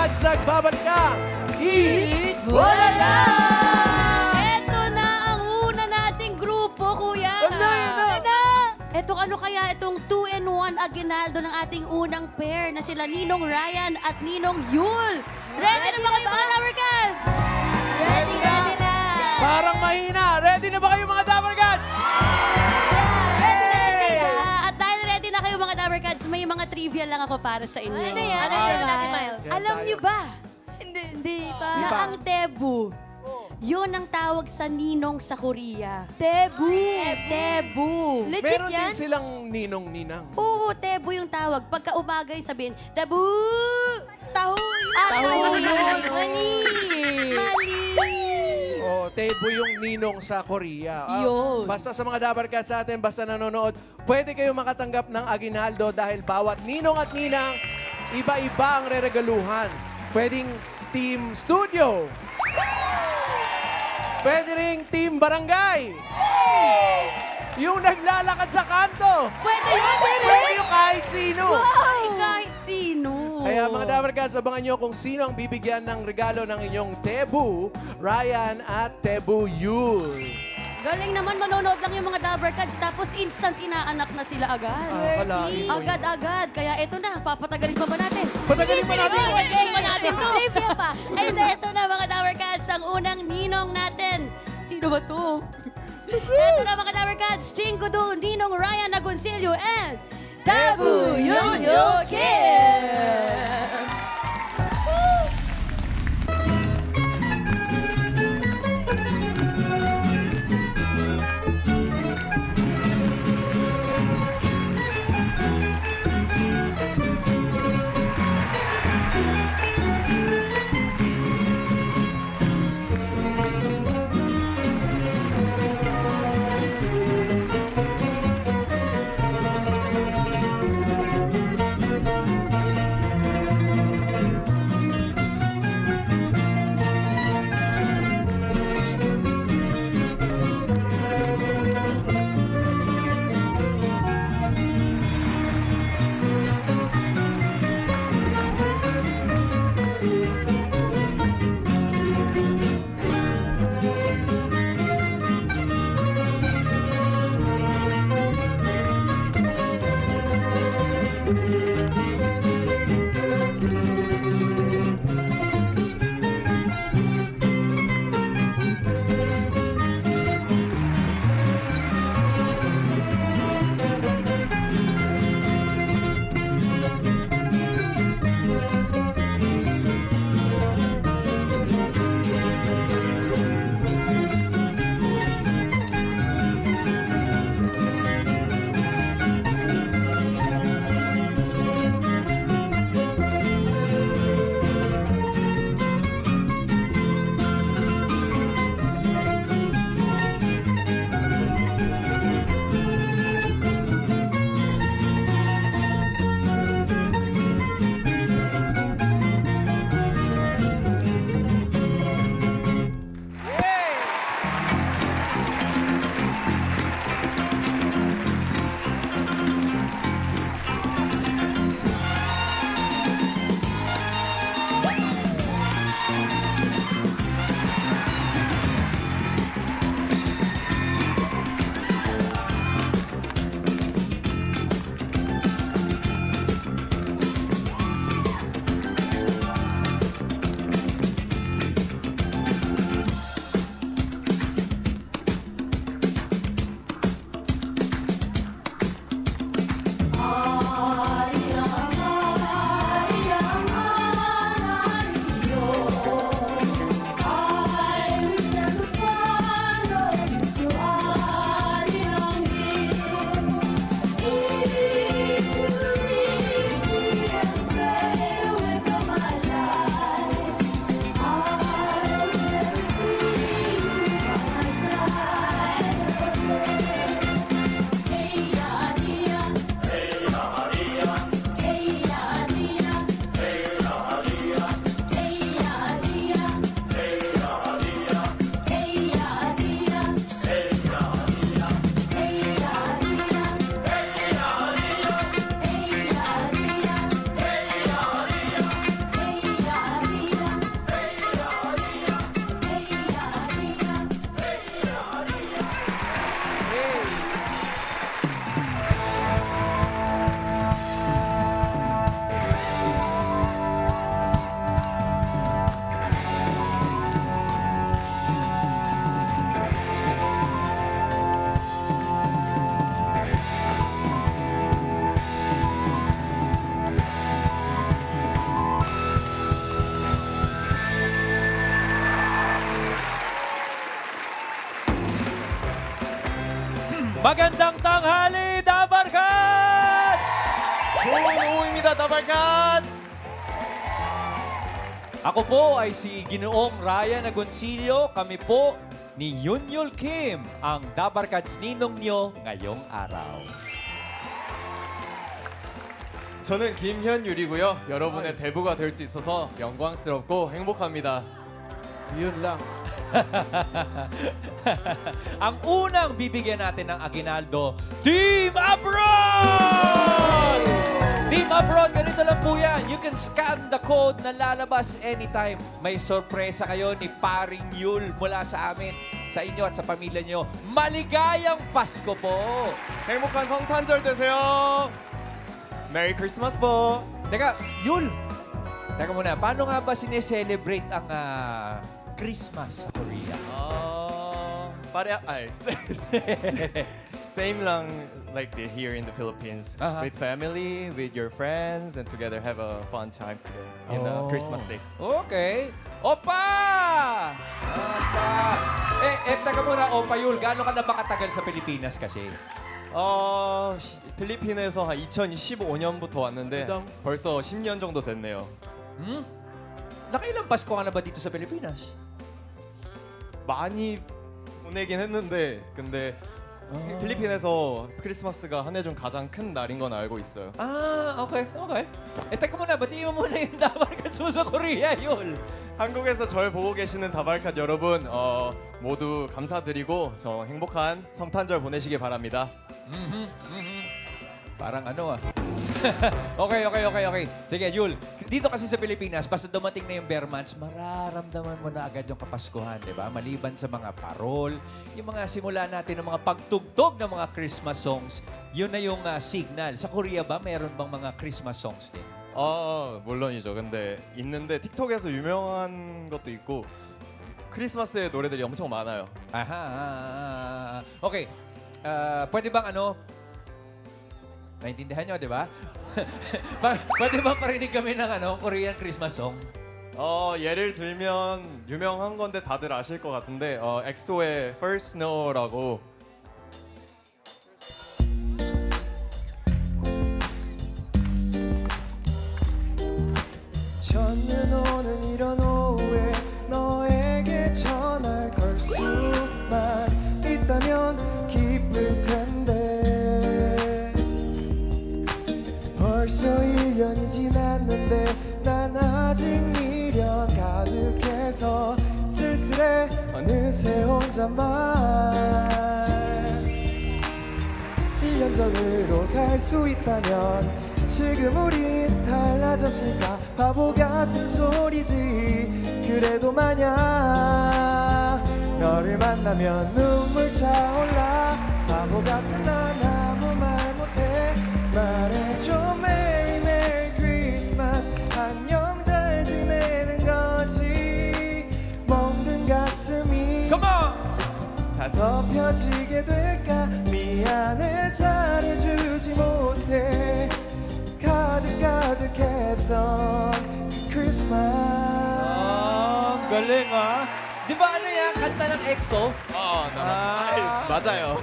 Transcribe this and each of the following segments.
Gods, nagbabalik ang Eat Bulala! Ito na ang una nating grupo, Kuya. Ito ano kaya itong 2-in-1 aginaldo ng ating unang pair na sila Ninong Ryan at Ninong Yul. Ready na ba kayo mga Dapper Cats? Ready na! Parang mahina. Ready na ba kayo mga Dapper Cats? At dahil ready na kayo mga Dapper Cats, may mga trivia lang ako para sa inyo. Ano yan? Ano Alright. yun natin, Miles? Alam niyo ba Hindi pa. na ang Tebu, yun ang tawag sa ninong sa Korea? Tebu. Tebu. Legit Meron yan? din silang ninong-ninang. Oo, Tebu yung tawag. Pagka umagay, sabihin, Tebu! Taho. Taho yun. Mali. Mali. Oh, Tebo yung ninong sa Korea. Yun. Basta sa mga Dapper Cats sa atin, basta nanonood, pwede kayo makatanggap ng aginaldo dahil bawat ninong at ninang, iba-iba ang reregaluhan. Pwedeng Team Studio. Pwede ring Team Barangay. Yung naglalakad sa kanto. Pwede yun, Pwede yung kahit sino. Ay, kahit sino. Kaya mga Dapper Cats, abangan nyo kung sino ang bibigyan ng regalo ng inyong Tebu, Ryan at Tebu Yul. Galing naman, manonood lang yung mga Dapper Cats, tapos instant inaanak na sila agad. Kalain ko yun. Agad-agad. Kaya ito na, papatagalin pa ba natin? Patagalin pa natin. Patagalin pa natin to. Trivia pa. And ito na mga Dapper Cats, ang unang ninong natin. Sino ba to? Ito na mga Dapper Cats, Chingudu, Ninong Ryan Agoncillo, and Tabu Yun Kim! Magandang tanghali, Dabarkat! 좋은 오후입니다, 다발칸! Ako po ay si Ginoong Ryan Agoncillo. Kami po ni Yunyul Kim, ang Dabarkats ninong nyo ngayong araw. 저는 김현율이고요. 여러분의 대부가 될 수 있어서 영광스럽고 행복합니다. Yun lang. Ang unang bibigyan natin ng aginaldo, Team Abroad! Team Abroad, ganito lang po yan. You can scan the code na lalabas anytime. May sorpresa kayo ni Paring Yul mula sa amin, sa inyo at sa pamilya nyo. Maligayang Pasko po! 행복한 성탄절 되세요. 메리 크리스마스 po. Teka, Yul! Teka muna, paano nga ba sineselebrate ang Christmas sa Korea? Same lang like here in the Philippines. With family, with your friends, and together have a fun time today in the Christmas day. Okay. Opa! Opa! Teka muna, Opa Yul, gaano ka na ba katagal sa Pilipinas kasi? 필리핀에서 한 2015년부터 왔는데 그다음? 벌써 10년 정도 됐네요. Nakailang Pasko ka na ba dito sa Pilipinas? 많이 보내긴 했는데 근데 필리핀에서 크리스마스가 한 해 중 가장 큰 날인 건 알고 있어요. Okay. Teka muna, batiin mo muna yung Dabarkats mo sa Korea, Yul. 한국에서 절 보고 계시는 다발칸 여러분 모두 감사드리고 저 행복한 성탄절 보내시기 바랍니다. Parang ano Okay. Sige, Yul. Dito kasi sa Pilipinas, basta dumating na yung bare months, mararamdaman mo na agad yung Kapaskuhan, di ba? Maliban sa mga parol, yung mga simula natin ng mga pagtugtog ng mga Christmas songs, yun na yung signal. Sa Korea ba, mayroon bang mga Christmas songs din? 물론이죠. 근데 있는데 틱톡에서 유명한 것도 있고 크리스마스의 노래들이 엄청 많아요. Aha. Okay. Pwede bang naintindihan nyo, di ba? Pwede bang parinig kami ng Korean Christmas song? 예를 들면 유명한 건데 다들 아실 것 같은데 엑소의 First Snow라고 첫눈 오는 이런 오후에 너에게 전화를 걸 수만 있다면 기쁠 텐데 벌써 1년이 지났는데 난 아직 미련 가득해서 쓸쓸해 어느새 혼자만 1년 전으로 갈 수 있다면 지금 우린 달라졌을까 바보 같은 소리지 그래도 만약 너를 만나면 눈물 차올라 바보 같은 난 아무 말 못해 말해줘 Merry Merry Christmas 안녕 잘 지내는 거지 멍든 가슴이 Come on! 다 덮여지게 될까 미안해 잘해주지 못해 가득가득했던 그 크리스마스 Galing Di ba yan? Kanta ng EXO? 맞아요.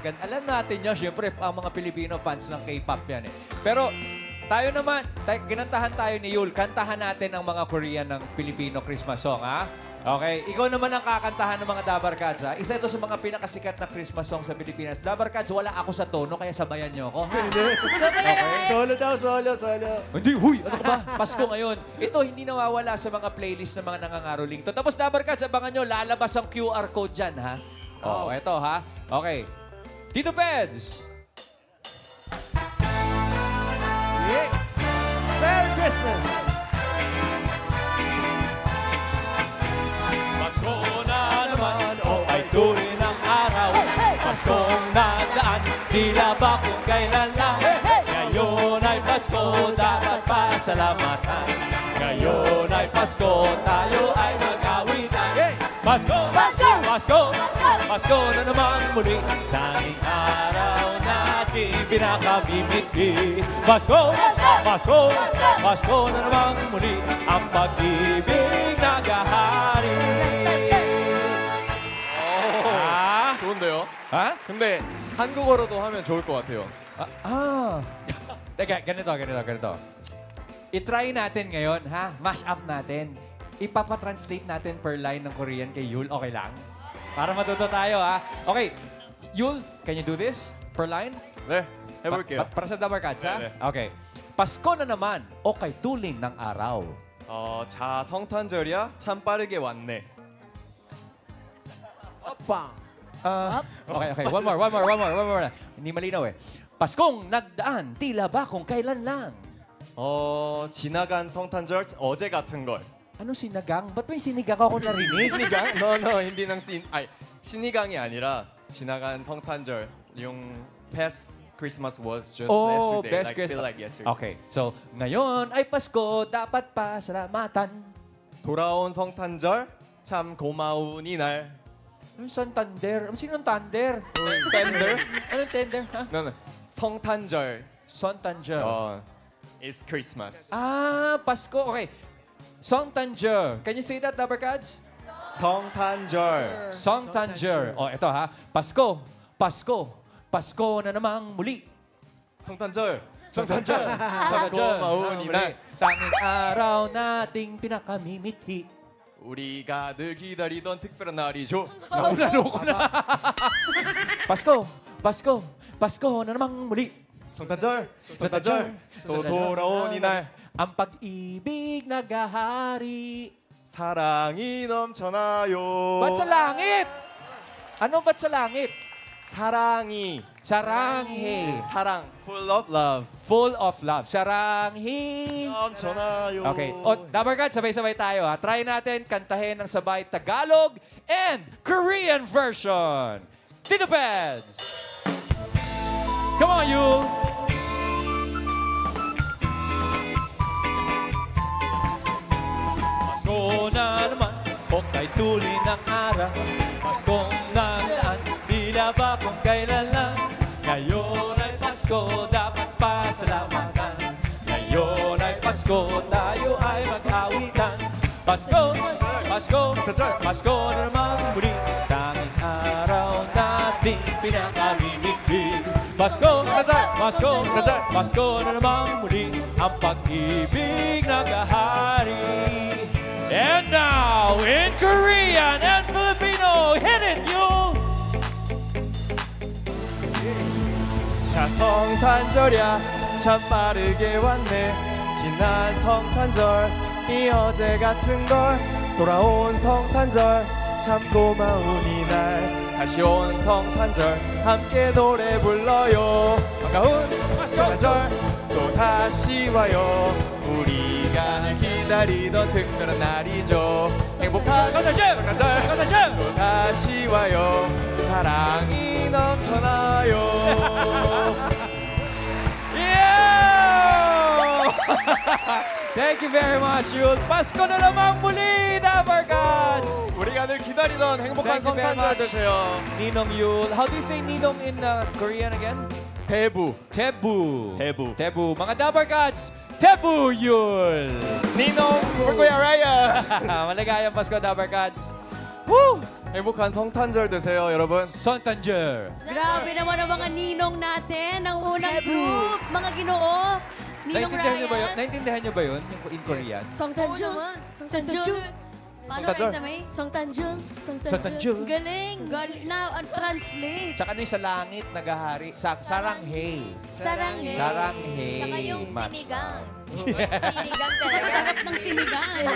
Alam natin yun. Siyempre, ang mga Pilipino fans ng K-pop yan eh. Pero tayo naman, ginantahan tayo ni Yul. Kantahan natin ang mga Korean ng Filipino Christmas song, ha? Okay, ikaw naman ang kakantahan ng mga Dabarkats, ha? Isa ito sa mga pinakasikat na Christmas song sa Pilipinas. Dabarkats, wala ako sa tono, kaya sabayan niyo ako, ha? Okay. Solo daw, solo. Hindi, huy! Ano ka ba? Pasko ngayon. Ito, hindi nawawala sa mga playlist ng mga nangangaroling to. Tapos, Dabarkats, abangan nyo, lalabas ang QR code dyan, ha? Ito, ha? Okay. Tito Peds! Yeah. Merry Christmas! Pasko na naman, ay tuloy ng araw. Paskong nadaan, tila ba kung kailan lang. Ngayon ay Pasko, dapat pasalamatan. Ngayon ay Pasko, tayo ay mag-awitan. Pasko! Pasko! Pasko! Pasko na naman muli, tanging araw natin pinakabibigti. Pasko! Pasko! Pasko na naman muli, ang pag-ibig nagahari. 좋은데요? Ha? 근데 한국어로도 하면 좋을 것 같아요. Teka, ganito. I-try natin ngayon, ha? Mash up natin. Ipapatranslate natin per line ng Korean kay Yul. Okay lang? Para matuto tayo, ha? Okay. Yul, can you do this? Per line? 네, 해볼게요. Para sa Dabar Cats, ha? 네, 네. Okay. Pasko na naman o kay tuling ng araw. 자, 성탄절이야? 참 빠르게 왔네. Opa! Okay. One more. Hindi malinaw eh. Paskong nagdaan, tila ba kung kailan lang? 지나간 성탄절 어제 같은 걸. Anong sinagang? Ba't may sinigang ako narinig? 신이강? No, hindi ng 신이강이 아니라 지나간 성탄절. yung past Christmas was just yesterday. Best Feel Christmas. like yesterday. Okay, so ngayon ay Pasko, dapat pasalamatan. 돌아온 성탄절 참 고마운 이날. Anong Santander? Sinong Thunder? Tender? Anong tender? Ha? No. 성탄절. Santander. Is Christmas. Pasko. Okay. Santander. Can you say that, Dabarkads? 성탄절. Santander. Ito ha. Pasko. Pasko na namang muli. 성탄절. 참 고마운 이날. Tanging araw nating pinakamimithi. 우리가 늘 기다리던 특별한 날이죠. Lalo ko na. Pasko na namang muli. 성탄절. 또 돌아온 이날. Ang pag-ibig naghahari. 사랑이 넘쳐나요. Ba't sa langit? Ano ba't sa langit? 사랑이. Saranghi. 사랑. Full of love. Full of love. Saranghi. 넘쳐나요. Okay. Dabarkad, sabay-sabay tayo ha. Try natin kantahin ng sabay Tagalog and Korean version. Tito Peds! Come on, you! Pasko na naman, o kay tuloy ng araw. Paskong nandaan, tila ba kung kailan lang. Ngayon ay Pasko, dapat pasalamatan. Ngayon ay Pasko, tayo ay mag-awitan. Pasko na naman muli. Tanging araw natin pinakamimigli. Pasko na naman muli. Ang pag-ibig naghahari. And now, in Korean and Filipino, hit it, you! 자, 성탄절이야 참 빠르게 왔네. 지난 성탄절 이 어제 같은 걸. 돌아온 성탄절 참 고마운 이날. 다시 온 성탄절 함께 노래 불러요. 반가운 성탄절 또 다시 와요. 우리가 늘 기다리던 특별한 날이죠. 행복한 성탄절 또 다시 와요. 사랑이 넘쳐나요. Yeah! Thank you very much, Yul. Pasko na naman muli, Dabarkads! 우리가 늘 기다리던 행복한 Thank you very 성탄절 much. 되세요. Ninong Yul. How do you say Ninong in Korean again? 대부. Tebu. Tebu. Tebu. Mga Dabarkads, Tebu Yul! 니농 불고야 라이어. Maligayang Pasko, Dabarkads. Woo! 행복한 성탄절 되세요, 여러분. Santander. Grabe naman ang mga ninong natin, ang unang group, mga ginoo. Ninong Ryan. Naintindihan niyo ba yun in Korean? 성탄절. 성탄절. Paano 성탄절. kayo sa may? 성탄절. Santander. Galing. Now, translate. Tsaka na yung sa langit nagahari. Saranghe. 사랑해. Saranghe. Saka yung Mat- sinigang. Sinigang talaga. Sarap ng sinigang.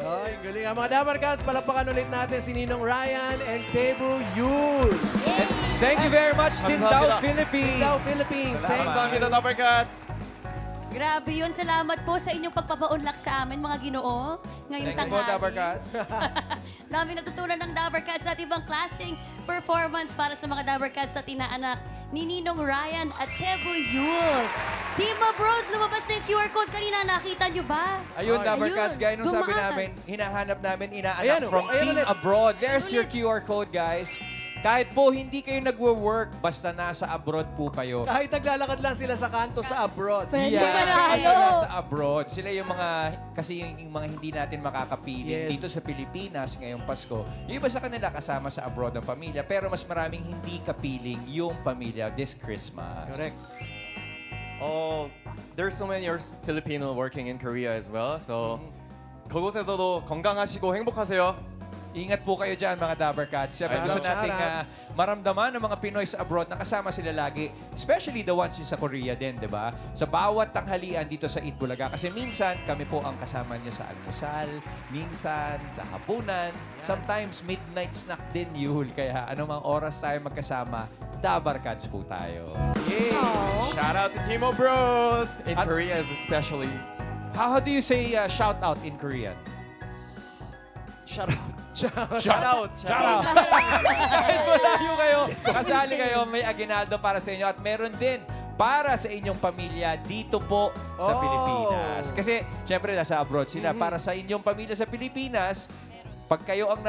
Ay, galing. Ang mga Dabarkads, palapakan ulit natin si Ninong Ryan and Tebu Yul. Thank you very much, Sindao 감사합니다. Philippines. Sindao Philippines. Thank you. 감사합니다, 더블캅스. Grabe yun. Salamat po sa inyong pagpapaunlak sa amin, mga ginoo. Ngayong Thank you po, tanghali. Dabarkad. Dami natutunan ng Dabarkads at ibang klaseng performance para sa mga Dabarkads sa tinaanak ni Ninong Ryan at Tebu Yul. Team Abroad, lumabas na yung QR code kanina. Nakita nyo ba? Ayun, Dabarkads, gaya nung sabi Dumaan. namin, hinahanap namin, inaanak Ayan, from ayan Team ulit. Abroad. There's your QR code, guys. Kahit po hindi kayo nagwo-work, basta nasa abroad po kayo. Kahit naglalakad lang sila sa kanto sa abroad. Pwede Yeah, manalo. kasi nasa abroad. Sila yung mga, kasi yung mga hindi natin makakapiling Yes. dito sa Pilipinas ngayong Pasko. Yung iba sa kanila kasama sa abroad ng pamilya, pero mas maraming hindi kapiling yung pamilya this Christmas. Correct. Oh, there's so many Filipino working in Korea as well. So 그곳에서도 건강하시고 행복하세요. Ingat po kayo dyan, mga Dabber Cats. Siyempre, Shout gusto out. nating maramdaman ng mga Pinoy sa abroad na kasama sila lagi. Especially the ones sa Korea din, di ba? Sa bawat tanghalian dito sa Eat Bulaga. Kasi minsan, kami po ang kasama niyo sa almusal, minsan sa hapunan, sometimes midnight snack din, Yul. Kaya anumang oras tayo magkasama, Dabber Cats po tayo. Yay! Shout out to Team Abroad in At- Korea especially. How do you say shout out in Korean? Shout out. Shout out. Shout out. Kahit malayo kayo, kasali kayo, may aginaldo para sa inyo at meron din para sa inyong pamilya dito po sa Oh. Pilipinas. Kasi, syempre, nasa abroad sila. Para sa inyong pamilya sa Pilipinas, pag kayo ang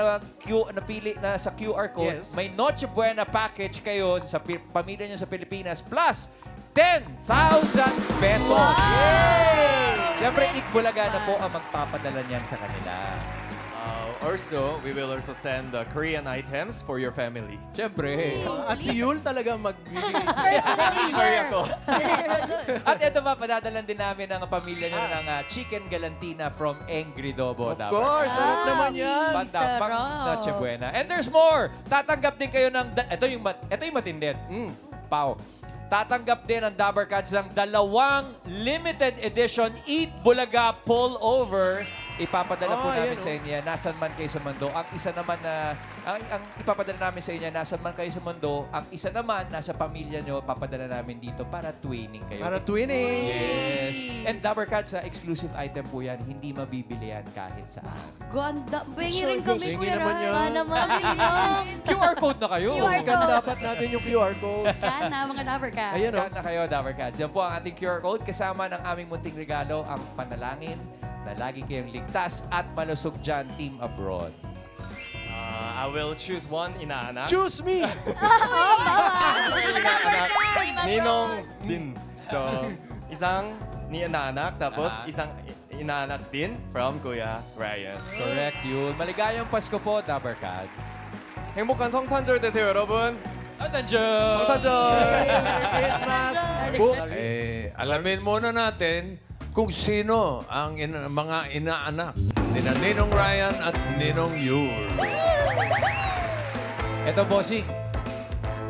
napili na sa QR code, Yes. may Noche Buena package kayo sa pamilya nyo sa Pilipinas plus 10,000 pesos. Syempre, Ikbulaga na po ang magpapadala niyan sa kanila. Also, we will also send Korean items for your family. Syempre. At si Yul talaga magbibigay. Delivery ako. At ito pa, padadalan din namin ang pamilya nyo ng chicken galantina from Angry Dobo. Of course, sarap naman yan. Pang sarap. Noche Buena. And there's more! Tatanggap din kayo ng... Ito yung matindin. Pao. Tatanggap din ang Dabber Cats ng 2 limited edition Eat Bulaga Pullover. Ipapadala po namin sa inyo. Nasaan man kayo sa mundo. Ang isa naman na... Ang ipapadala namin sa inyo, nasaan man kayo sa mundo. Ang isa naman, nasa pamilya nyo, papadala namin dito para twinning kayo. Para twinning. Yes. And Dabber Cats, exclusive item po yan. Hindi mabibili yan kahit saan. Ganda. Bingi rin kami, Bingi Kuya naman yun. Ram. naman yun. QR code na kayo. Scan dapat natin yung QR code. Scan na, mga Dabber Cats. Ayun, Scan na kayo, Dabber Cats. Yan po ang ating QR code. Kasama ng aming munting regalo, ang panalangin na lagi kayong ligtas at malusog dyan, Team Abroad. I will choose one inaanak. Choose me! Ninong din. So, isang ni inaanak, tapos isang inaanak din from Kuya Ryan. Correct, yun. Maligayang Pasko po, Dabber Cats. 행복한 성탄절 되세요, 여러분. At nandiyan! 성탄절! Merry Christmas! Alamin muna natin kung sino ang mga inaanak ni Ninong Ryan at Ninong Yul. Ito, bossing.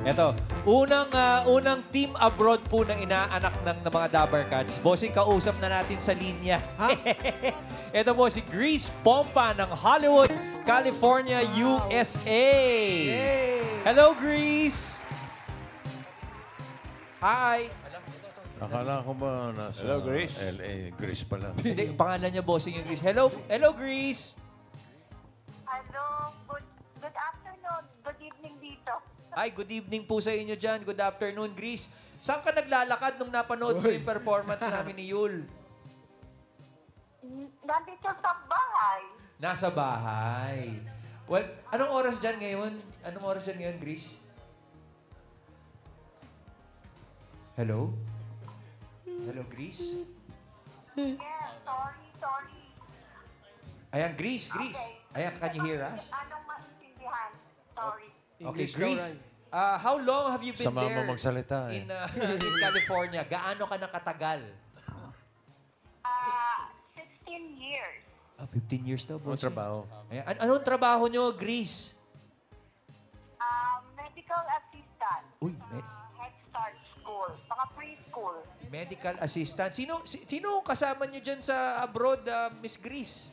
Ito. Unang Team Abroad po ng inaanak ng mga Dabber Cats. Bossing, kausap na natin sa linya. Ito po si Grease Pompa ng Hollywood, California, USA. Hello, Grease! Hi! Akala ko ba nasa LA? Greece pala. Hindi, pangalan niya, bossing yung Grease. Hello, Grease! Hello, good afternoon, good evening dito. Ay, good evening po sa inyo dyan. Good afternoon, Grease. Saan ka naglalakad nung napanood mo yung performance namin ni Yul? Nandito sa bahay. Nasa bahay. Well, anong oras dyan ngayon? Anong oras dyan ngayon, Grease? Hello? Hello, Grease? Yes, sorry. Ayan, Grease. Ayan, can you hear us? Anong maintindihan? Sorry. Okay, English Grease. daw, How long have you been Sama mo there magsalita in California? Gaano ka nakatagal? 16 years. 15 years daw, Ang boss. trabaho. Ayan. Anong trabaho nyo, Grease? Medical assistant. Uy, Head Start School. Baka preschool. medical assistant. Sino kasama nyo dyan sa abroad, Miss Grease?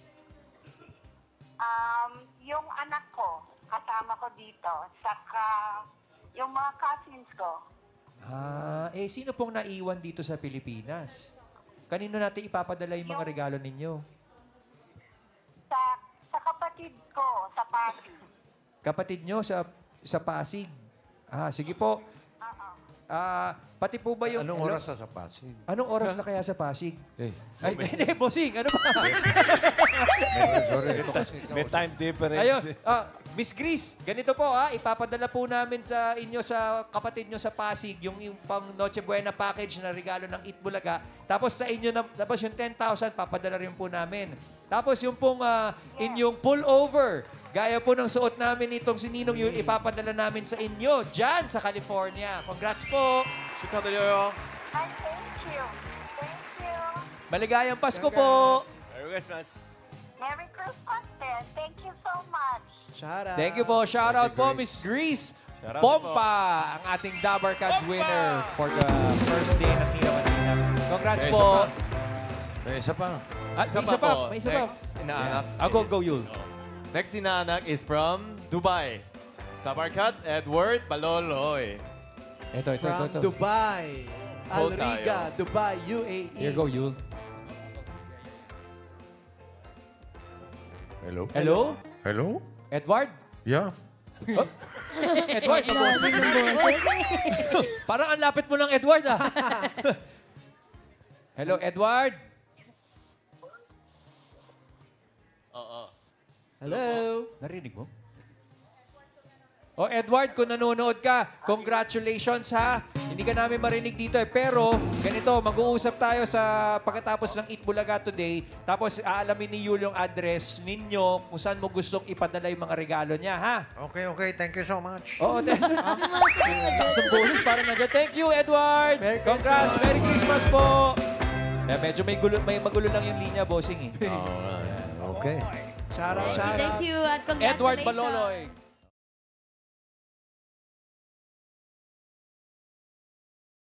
Yung anak ko, kasama ko dito. Saka yung mga cousins ko. Sino pong naiwan dito sa Pilipinas? Kanino natin ipapadala yung mga regalo ninyo? Sa kapatid ko, sa Pasig. Kapatid nyo sa Pasig. Sige po. Pati po ba yung... Anong oras sa Pasig? Anong oras na kaya sa Pasig? Eh, Ay, hindi, bossing. Ano ba? sorry. Ito kasi May time difference. Ayun. Miss Gris, ganito po ha, ipapadala po namin sa inyo, sa kapatid nyo sa Pasig, yung pang Noche Buena package na regalo ng Eat Bulaga. Tapos sa inyo, tapos yung 10,000, papadala rin po namin. Tapos yung pong inyong pullover, gaya po ng suot namin itong si Ninong, yung ipapadala namin sa inyo, dyan sa California. Congrats po! 축하드려요. Ay, thank you. Thank you. Maligayang Pasko po! Merry Christmas. Merry Christmas din. Thank you so much. Shout out. Thank you po. Shout out po, Miss Grease. Shout out Pompa, ang ating Dabar Cats winner for the first day ng Hero Manila. Congrats May po. isa pa. May isa pa. At may isa pa. May isa pa. Next inaanak. Go, Yul. Next inaanak is from Dubai. Tabarkats Edward Baloloy. Ito. From Dubai. Hold Alriga, tayo. Dubai, UAE. Here go, Yul. Hello? Hello? Hello? Edward? Yeah. Edward, parang ang lapit mo ng Edward, ah. Hello, Edward? Hello. Narinig mo? Oh, Edward, kung nanonood ka, congratulations ha. Hindi ka namin marinig dito Pero, ganito, mag-uusap tayo sa pagkatapos ng Eat Bulaga today. Tapos, aalamin ni Yul yung address ninyo kung saan mo gustong ipadala yung mga regalo niya, ha? Okay. Thank you so much. Oo, lakas ng boses, parang nandiyan. Thank you, Edward! Merry Congrats! Christmas. Merry Christmas po! Medyo may magulo lang yung linya, bossing eh. Okay. Shout out, shout out. Thank you at congratulations. Edward Baloloy.